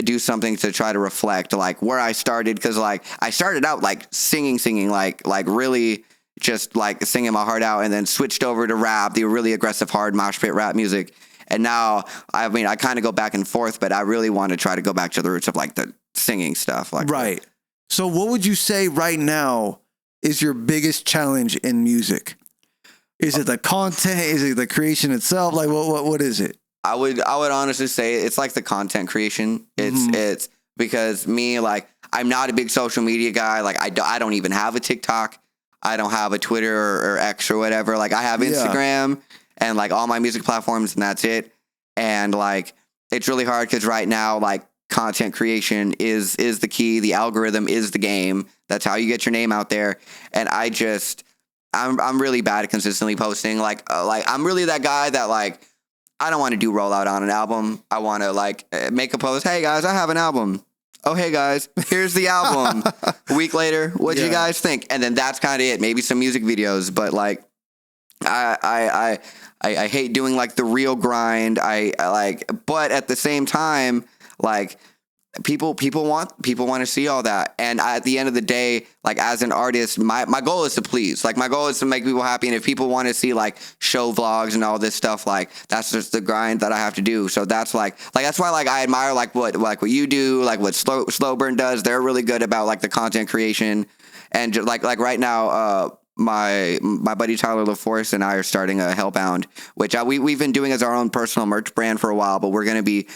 do something to try to reflect like where I started. Cause like I started out like singing, like really just like singing my heart out, and then switched over to rap, the really aggressive, hard mosh pit rap music. And now, I mean, I kind of go back and forth, but I really want to try to go back to the roots of like the singing stuff. Like right. So what would you say right now is your biggest challenge in music? Is it the content? Is it the creation itself? Like what is it? I would honestly say it's like the content creation. It's because me, like, I'm not a big social media guy. Like I don't even have a TikTok. I don't have a Twitter or X or whatever. Like I have Instagram and like all my music platforms, and that's it. And like, it's really hard because right now, like content creation is the key. The algorithm is the game. That's how you get your name out there. And I'm really bad at consistently posting. Like I'm really that guy that like, I don't want to do rollout on an album. I want to like make a post. Hey guys, I have an album. Oh, hey guys, here's the album. A week later, what'd you guys think? And then that's kind of it. Maybe some music videos, but like, I hate doing like the real grind. I like, but at the same time, like people want to see all that. And at the end of the day, like as an artist, my goal is to please. Like my goal is to make people happy. And if people want to see like show vlogs and all this stuff, like that's just the grind that I have to do. So that's like that's why like I admire like what you do, like what Slow Burn does. They're really good about like the content creation. And just, like right now, my buddy Tyler LaForce and I are starting a Hellbound, which we've been doing as our own personal merch brand for a while, but we're going to be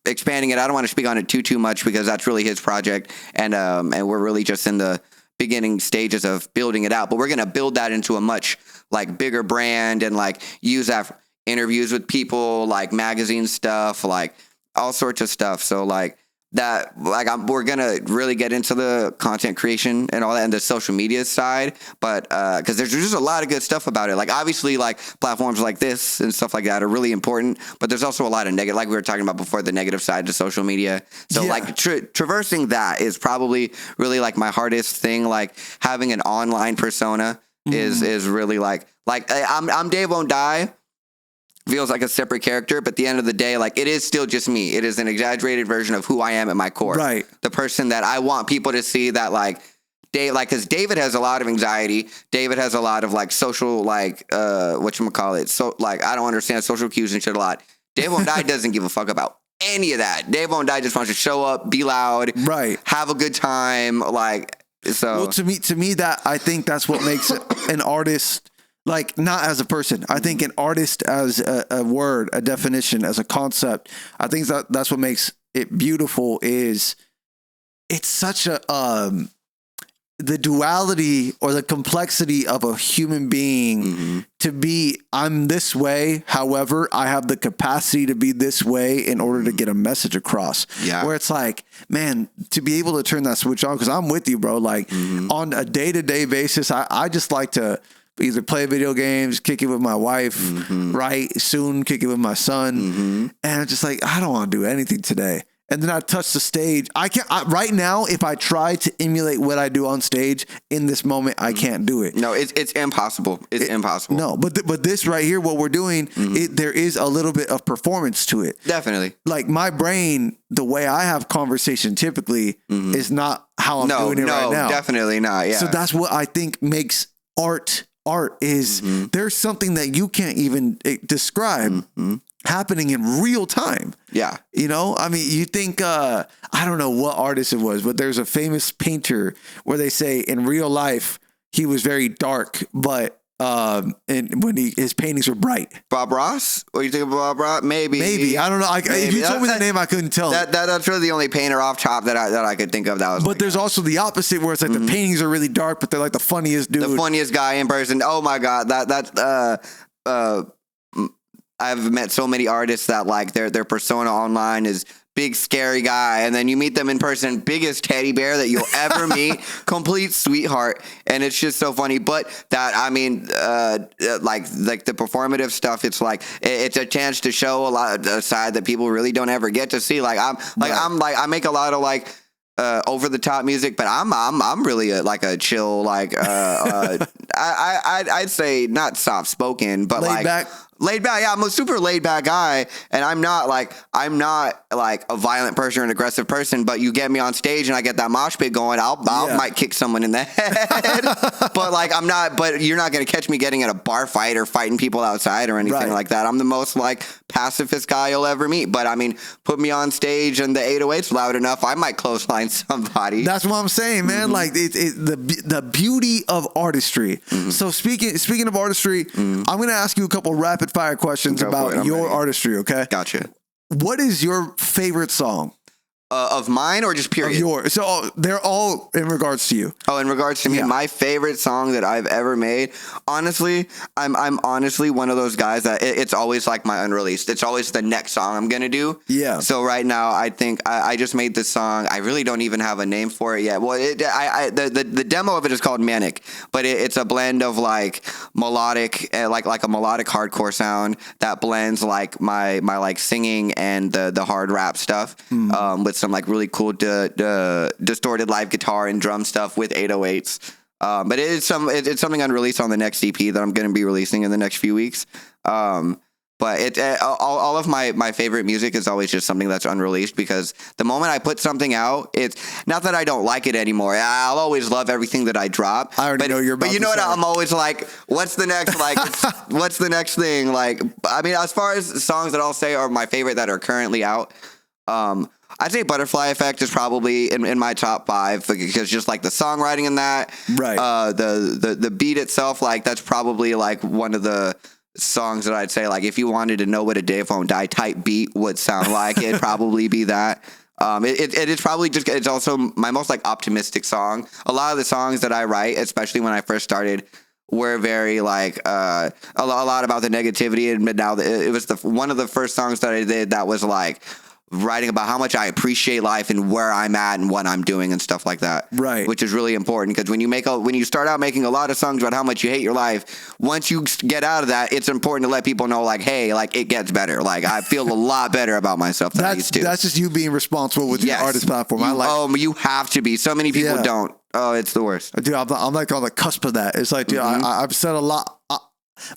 expanding it. I don't want to speak on it too much because that's really his project, and we're really just in the beginning stages of building it out. But we're going to build that into a much like bigger brand, and like use that for interviews with people, like magazine stuff, like all sorts of stuff. So like that, like we're gonna really get into the content creation and all that, and the social media side, but because there's just a lot of good stuff about it. Like obviously, like platforms like this and stuff like that are really important, but there's also a lot of negative, like we were talking about before, the negative side to social media. So like traversing that is probably really like my hardest thing. Like having an online persona is really like I'm DaveWon'tDie. Feels like a separate character, but at the end of the day, like it is still just me. It is an exaggerated version of who I am at my core. Right. The person that I want people to see that like Dave, like, cause David has a lot of anxiety. David has a lot of like social, like, whatchamacallit. So like, I don't understand social cues and shit a lot. DaveWon'tDie doesn't give a fuck about any of that. DaveWon'tDie just wants to show up, be loud, right, have a good time. Like, so. Well, to me, that I think that's what makes an artist. Like, not as a person. I think an artist as a word, a definition, as a concept, I think that's what makes it beautiful. Is it's such a the duality or the complexity of a human being to be, I'm this way, however, I have the capacity to be this way in order to get a message across. Yeah. Where it's like, man, to be able to turn that switch on, because I'm with you, bro. Like, on a day-to-day basis, I just like to either play video games, kick it with my wife, right? Soon kick it with my son. And it's just like, I don't want to do anything today. And then I touch the stage. Right now, if I try to emulate what I do on stage in this moment, I can't do it. No, it's impossible. It's impossible. No, but this right here, what we're doing, there is a little bit of performance to it. Definitely. Like my brain, the way I have conversation typically is not how I'm doing it right now. No, definitely not. Yeah. So that's what I think makes art is there's something that you can't even describe happening in real time. Yeah. You know, I mean, you think, I don't know what artist it was, but there's a famous painter where they say in real life, he was very dark, but and when his paintings were bright. Bob Ross? What do you think of Bob Ross? Maybe. I don't know. If you told me the name, I couldn't tell. That's really the only painter off top that I could think of that was. But there's also the opposite where it's like the paintings are really dark, but they're like the funniest dude. The funniest guy in person. Oh my God. I've met so many artists that like their persona online is big scary guy, and then you meet them in person, biggest teddy bear that you'll ever meet, complete sweetheart, and it's just so funny. But that, I mean, like the performative stuff, it's like it's a chance to show a side that people really don't ever get to see. Like I make a lot of like over the top music, but I'm really like a chill, like I'd say not soft spoken, but laid back. Yeah, I'm a super laid back guy, and I'm not like a violent person or an aggressive person. But you get me on stage and I get that mosh pit going, I might kick someone in the head. But like I'm not. But you're not gonna catch me getting in a bar fight or fighting people outside or anything like that. I'm the most like pacifist guy you'll ever meet. But I mean, put me on stage and the 808's loud enough, I might clothesline somebody. That's what I'm saying, man. Like the beauty of artistry. So speaking of artistry, I'm gonna ask you a couple rapid fire questions about your artistry, okay? Gotcha. What is your favorite song? Of mine or just period? Of yours. So they're all in regards to you. Oh, in regards to me, my favorite song that I've ever made. Honestly, I'm honestly one of those guys that it's always like my unreleased. It's always the next song I'm gonna do. Yeah. So right now, I think I just made this song. I really don't even have a name for it yet. Well, the demo of it is called Manic, but it's a blend of like melodic, like a melodic hardcore sound that blends like my like singing and the hard rap stuff with some like really cool distorted live guitar and drum stuff with 808s. But it's something unreleased on the next EP that I'm going to be releasing in the next few weeks. But all of my favorite music is always just something that's unreleased, because the moment I put something out, it's not that I don't like it anymore. I'll always love everything that I drop. I already know you're about But you know what? I'm always like, what's the next, like, what's the next thing? Like, I mean, as far as songs that I'll say are my favorite that are currently out, I'd say Butterfly Effect is probably in my top 5, because just like the songwriting in that, right? The beat itself, like that's probably like one of the songs that I'd say, like if you wanted to know what a Dave Won't Die type beat would sound like, it'd probably be that. It is probably just, it's also my most like optimistic song. A lot of the songs that I write, especially when I first started, were very like a lot about the negativity, and now it was one of the first songs that I did that was like writing about how much I appreciate life and where I'm at and what I'm doing and stuff like that. Right. Which is really important, because when you start out making a lot of songs about how much you hate your life, once you get out of that, it's important to let people know, like, hey, like it gets better. Like I feel a lot better about myself than I used to. That's just you being responsible with your artist platform. You have to be. So many people don't. Oh, it's the worst. Dude, I'm like on the cusp of that. It's like, dude, I've said a lot.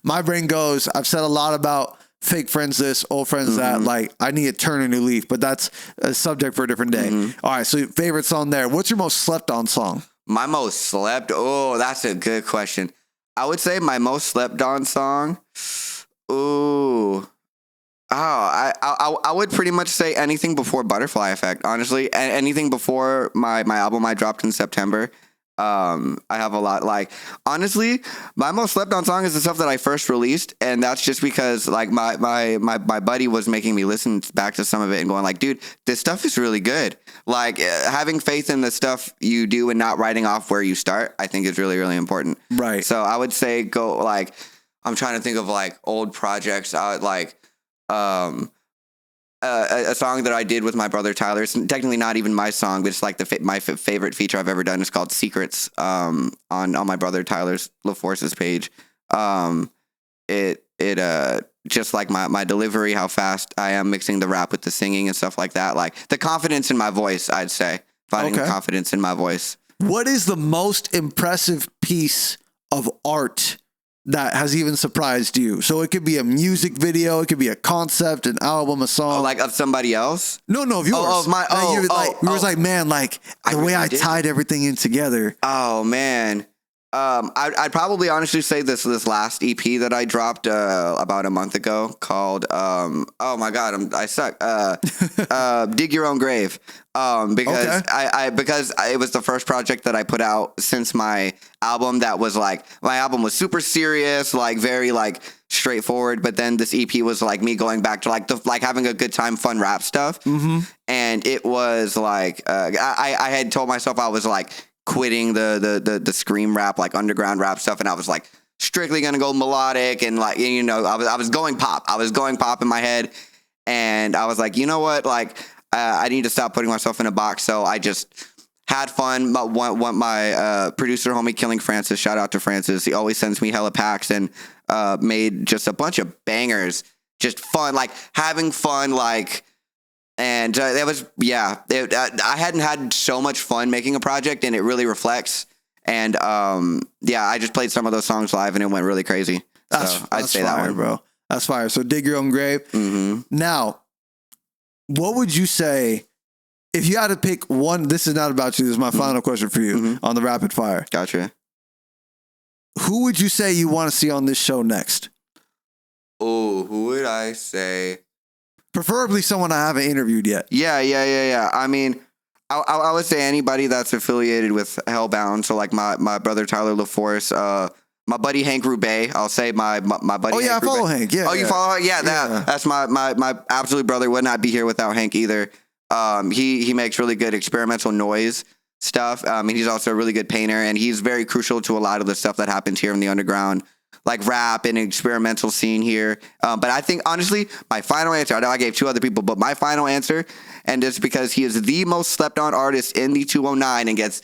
My brain goes, I've said a lot about fake friends this, old friends that. Like, I need to turn a new leaf, but that's a subject for a different day. All right, so favorite song there. What's your most slept on song? My most slept? Oh, that's a good question. I would say my most slept on song. I would pretty much say anything before Butterfly Effect, honestly. Anything before my album I dropped in September. I have a lot, like, honestly, my most slept on song is the stuff that I first released, and that's just because like my buddy was making me listen back to some of it and going like, dude, this stuff is really good. Like having faith in the stuff you do and not writing off where you start, I think is really, really important. Right. So I would say go, like, I'm trying to think of like old projects. I would like a song that I did with my brother Tyler. It's technically not even my song, but it's like my favorite feature I've ever done. It's called Secrets on my brother Tyler's LaForce's page. It just like my delivery, how fast I am mixing the rap with the singing and stuff like that. Like the confidence in my voice, I'd say. Finding the confidence in my voice. What is the most impressive piece of art that has even surprised you? So it could be a music video, it could be a concept, an album, a song. Oh, like of somebody else? No, of yours. Oh, of my. Oh, like, man, like the way I tied everything in together. Oh man, I'd probably honestly say this last EP that I dropped about a month ago called oh my god, I suck. Dig Your Own Grave. Because because it was the first project that I put out since my album that was like, my album was super serious, like very like straightforward, but then this EP was like me going back to like having a good time, fun rap stuff. And it was like I had told myself I was like quitting the scream rap, like underground rap stuff, and I was like strictly gonna go melodic, and like, you know, I was going pop. I was going pop in my head, and I was like, you know what, like I need to stop putting myself in a box. So I just had fun. My producer homie Killing Francis, shout out to Francis. He always sends me hella packs, and made just a bunch of bangers, just fun, like having fun, like. And that was, I hadn't had so much fun making a project, and it really reflects. And I just played some of those songs live, and it went really crazy. I'd say fire, that one, bro. That's fire. So Dig Your Own Grave. Now, what would you say if you had to pick one? This is not about you. This is my final question for you on the rapid fire. Gotcha. Who would you say you want to see on this show next? Oh, who would I say? Preferably someone I haven't interviewed yet. Yeah. I mean, I would say anybody that's affiliated with Hellbound. So like my brother Tyler LaForce, my buddy Hank Roubaix. I'll say my buddy. Oh yeah, Hank I follow Roubaix. Hank. Yeah. Oh, you follow Hank? Yeah, that's my absolute brother. Would not be here without Hank either. He makes really good experimental noise stuff. And he's also a really good painter, and he's very crucial to a lot of the stuff that happens here in the underground, like rap and experimental scene here. But I think, honestly, my final answer, I know I gave two other people, but my final answer, and it's because he is the most slept on artist in the 209 and gets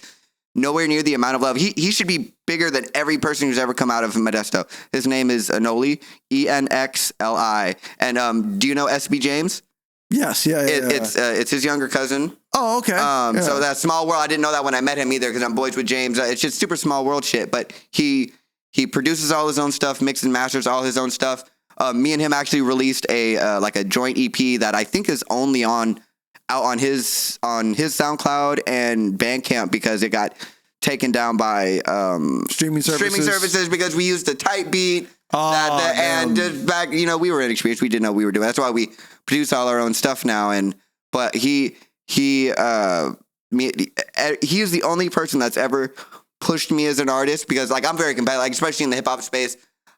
nowhere near the amount of love. He should be bigger than every person who's ever come out of Modesto. His name is Enoli, Enxli. And do you know SB James? Yes, yeah. It's his younger cousin. Oh, okay. So that small world, I didn't know that when I met him either, because I'm boys with James. It's just super small world shit, but he produces all his own stuff, mixes and masters all his own stuff. Me and him actually released a joint EP that I think is only out on his SoundCloud and Bandcamp, because it got taken down by streaming services because we used the type beat. And just back, you know, we were inexperienced. We didn't know what we were doing. That's why we produce all our own stuff now. But he is the only person that's ever pushed me as an artist, because like I'm very competitive, like especially in the hip hop space.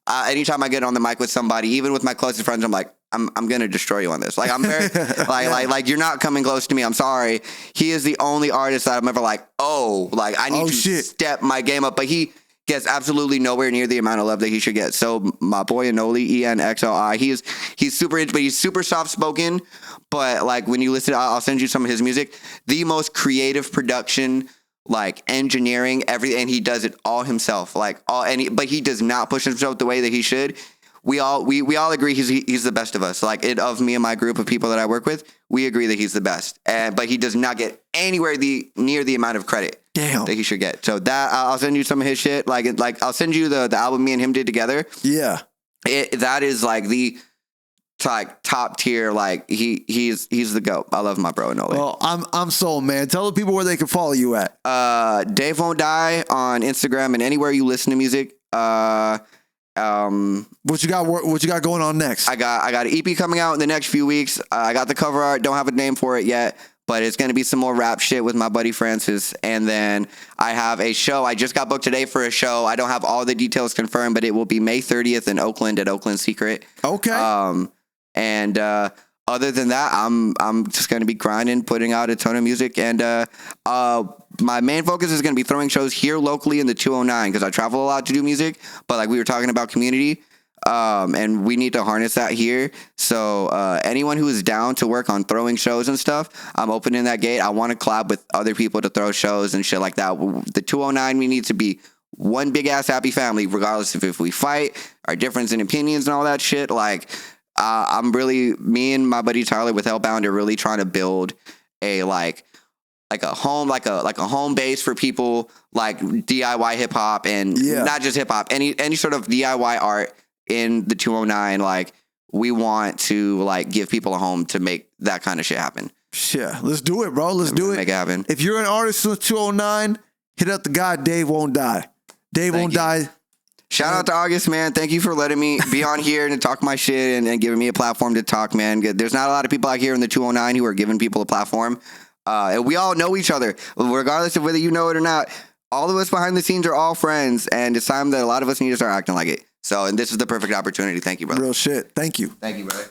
Anytime I get on the mic with somebody, even with my closest friends, I'm like, I'm gonna destroy you on this. Like I'm very like you're not coming close to me. I'm sorry. He is the only artist that I'm ever like, I need to step my game up. But he gets absolutely nowhere near the amount of love that he should get. So my boy Enoli, Enxli, he's super but he's super soft spoken. But like when you listen, I'll send you some of his music. The most creative production, like engineering, everything, and he does it all himself. But he does not push himself the way that he should. We all agree he's the best of us. Of me and my group of people that I work with, we agree that he's the best. But he does not get anywhere near the amount of credit that he should get. So that I'll send you some of his shit. Like I'll send you the album me and him did together. Yeah, that is like the top tier. Like he's the GOAT. I love my bro Enoli. Well, I'm sold, man. Tell the people where they can follow you at. DaveWon'tDie on Instagram and anywhere you listen to music. What you got going on next? I got an EP coming out in the next few weeks. I got the cover art. Don't have a name for it yet, but it's going to be some more rap shit with my buddy Francis. And then I have a show. I just got booked today for a show. I don't have all the details confirmed, but it will be May 30th in Oakland at Oakland Secret. Okay. And other than that, I'm just going to be grinding, putting out a ton of music. And my main focus is going to be throwing shows here locally in the 209, because I travel a lot to do music. But like we were talking about community, and we need to harness that here. So anyone who is down to work on throwing shows and stuff, I'm opening that gate. I want to collab with other people to throw shows and shit like that. The 209, we need to be one big ass happy family, regardless of if we fight, our difference in opinions and all that shit. Like me and my buddy Tyler with Hellbound are really trying to build a like a home base for people, like DIY hip hop, and not just hip hop, any sort of DIY art in the 209. Like we want to like give people a home to make that kind of shit happen. Yeah, let's do it, bro. Let's do it. Make it happen. If you're an artist in the 209, hit up the guy DaveWon'tDie. Dave Won't Die. Shout out to August, man. Thank you for letting me be on here and talk my shit and giving me a platform to talk, man. There's not a lot of people out here in the 209 who are giving people a platform. And we all know each other, regardless of whether you know it or not. All of us behind the scenes are all friends, and it's time that a lot of us need to start acting like it. So, and this is the perfect opportunity. Thank you, brother. Real shit. Thank you. Thank you, brother.